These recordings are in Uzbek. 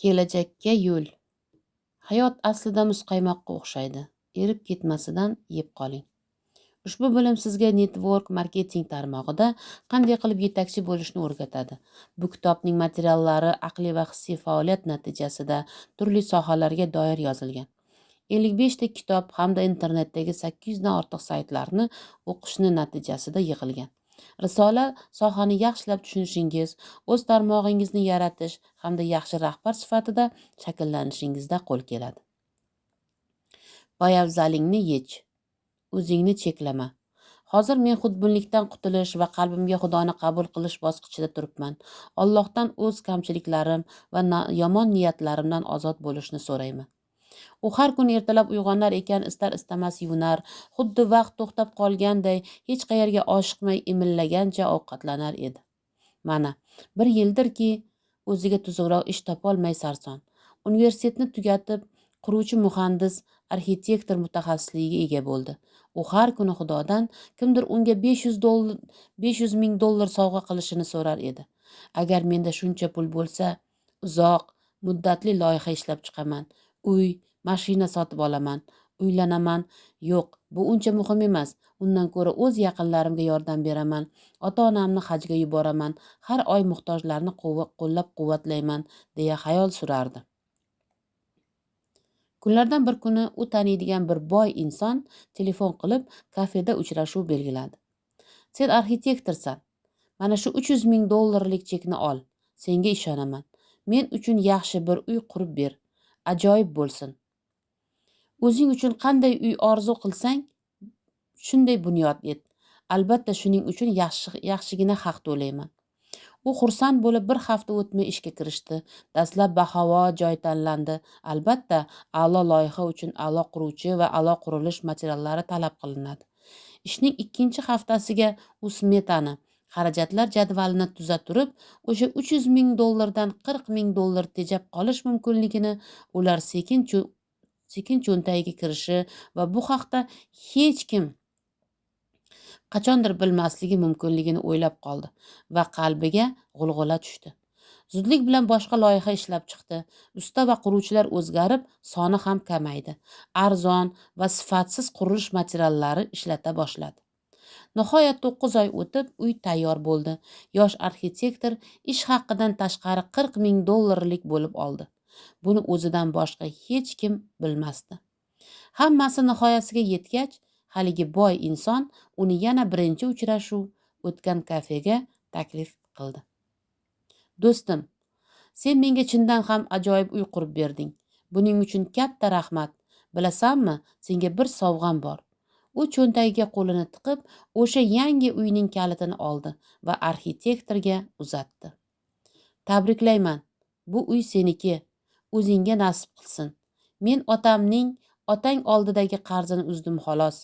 Kelajakka yo'l. Hayot aslida muzqaymoqqa o'xshaydi. Erib ketmasidan yeb qoling. Ushbu bilim sizga network marketing tarmog'ida qanday qilib yetakchi bo'lishni o'rgatadi. Bu kitobning materiallari aqliy va hissiy faoliyat natijasida turli sohalarga doir yozilgan. 55 ta kitob hamda internetdagi 800 dan ortiq saytlarni o'qishni natijasida yig'ilgan. Risola sohani yaxshilab tushunishingiz, o'z tarmog'ingizni yaratish hamda yaxshi rahbar sifatida shaklllanishingizda qo'l keladi. Poyabzalingni yech, o'zingni cheklama. Hozir men xudbinlikdan qutulish va qalbimga Xudoni qabul qilish bosqichida turibman. Allohdan o'z kamchiliklarim va yomon niyatlarimdan ozod bo'lishni so'rayman. U har kun ertalab uyg'onar ekan, istar-istamas yuvinar, xuddi vaqt to'xtab qolganday, hech qayerga oshiqmay imillagancha ovqatlanar edi. Mana, 1 yildirki, o'ziga tuzukroq ish topolmay sarson. Universitetni tugatib, quruvchi muhandis, arxitektor mutaxassisligiga ega bo'ldi. U har kuni Xudodan kimdir unga 500 ming dollar sovg'a qilishini so'rar edi. Agar menda shuncha pul bo'lsa, uzoq muddatli loyiha ishlab chiqaman. Uy, mashina sotib olaman, uylanaman. Yo'q, bu uncha muhim emas. Undan ko'ra o'z yaqinlarimga yordam beraman, ota-onamni hajga yuboraman, har oy muhtojlarni qo'llab-quvvatlayman, deya xayol surardi. Kunlardan bir kuni u taniydigan bir boy inson telefon qilib kafeda uchrashuv belgiladi. Sen arxitektorsan. Mana shu 300 ming dollarlik chekni ol. Senga ishonaman. Men uchun yaxshi bir uy qurib ber. Ajoyib bo'lsin. O'zing uchun qanday uy orzu qilsang, shunday bunyod et. Albatta shuning uchun yaxshigina haq to'layman. U xursand bo'lib 1 hafta o'tmay ishga kirishdi. Dastlab bahavo joy tanlandi. Albatta, a'lo loyiha uchun a'lo quruvchi va a'lo qurilish materiallari talab qilinadi. Ishning 2 haftasiga u smetani, xarajatlar jadvalini tuza turib, o'sha 300 ming dollardan 40 ming dollar tejab qolish mumkinligini, ular sekin cho'ntagiga kirishi va bu haqda hech kim qachondir bilmasligi mumkinligini o'ylab qoldi va qalbiga g'ulg'ula tushdi. Zudlik bilan boshqa loyiha ishlab chiqdi. Usta va quruvchilar o'zgarib, soni ham kamaydi. Arzon va sifatsiz qurilish materiallari ishlata boshladi. Nihoyat 9 oy o'tib uy tayyor bo'ldi. Yosh arxitektor ish haqidan tashqari 40 ming dollarlik bo'lib oldi. Buni o'zidan boshqa hech kim bilmasdi. Hammasi nihoyasiga yetgach, haligi boy inson uni yana birinchi uchrashuv o'tgan kafega taklif qildi. Do'stim, sen menga chindan ham ajoyib uy qurib berding. Buning uchun katta rahmat. Bilasanmi, senga bir sovg'am bor. U cho'ntagiga qo'lini tiqib, o'sha yangi uyning kalitini oldi va arxitektorga uzatdi. Tabriklayman. Bu uy seniki. O'zingga nasib qilsin. Men otang oldidagi qarzini uzdim xolos.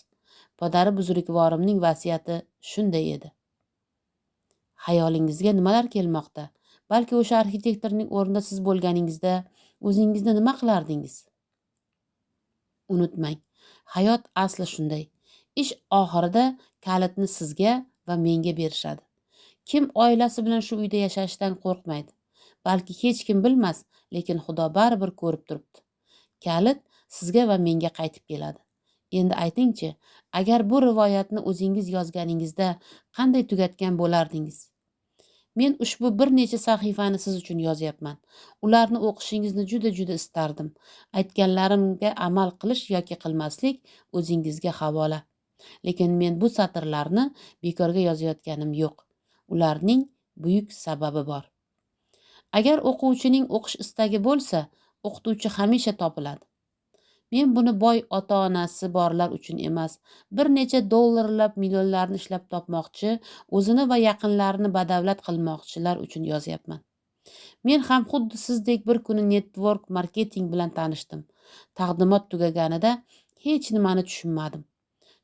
Podari buzrukvorimning vasiyati shunday edi. Xayolingizga nimalar kelmoqda? Balki o'sha arxitektorning o'rnida siz bo'lganingizda o'zingizni nima qilardingiz? Unutmang, hayot asli shunday. Ish oxirida kalitni sizga va menga berishadi. Kim oilasi bilan shu uyda yashashdan qo'rqmaydi? Balki hech kim bilmas, lekin Xudo baribir ko'rib turibdi. Kalit sizga va menga qaytib keladi. Endi aytingchi, agar bu rivoyatni o'zingiz yozganingizda qanday tugatgan bo'lardingiz? Men ushbu bir necha sahifani siz uchun yozyapman. Ularni o'qishingizni juda istardim. Aytganlarimga amal qilish yoki qilmaslik o'zingizga havola. Lekin men bu satrlarni bekorga yozayotganim yo'q. Ularning buyuk sababi bor. Agar o'quvchining o'qish istagi bo'lsa, o'qituvchi hamisha topiladi. Men buni boy ota-onasi borlar uchun emas, bir necha dollarlab millionlarni ishlab topmoqchi, o'zini va yaqinlarini badavlat qilmoqchilar uchun yozyapman. Men ham xuddi sizdek bir kuni network marketing bilan tanishdim. Taqdimot tugaganida hech nimani tushunmadim.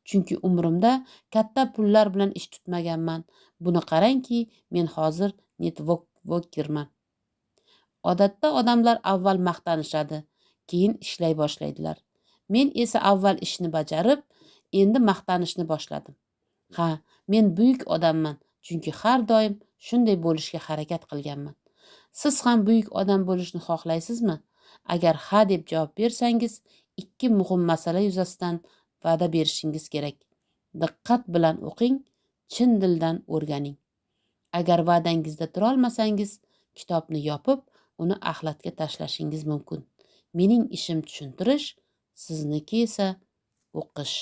Chunki umrimda katta pullar bilan ish tutmaganman. Buni qarangki, men hozir networkerman. Odatda odamlar avval maqtanishadi, keyin ishlay boshlaydilar. Men esa avval ishni bajarib, endi maqtanishni boshladim. Ha, men buyuk odamman, chunki har doim shunday bo'lishga harakat qilganman. Siz ham buyuk odam bo'lishni xohlaysizmi? Agar ha deb javob bersangiz, 2 muhim masala yuzasidan va'da berishingiz kerak. Diqqat bilan o'qing, chin dildan o'rganing. Agar va'dangizda turolmasangiz, kitobni yopib, uni axlatga tashlashingiz mumkin. Mening ishim tushuntirish, sizniki esa o'qish.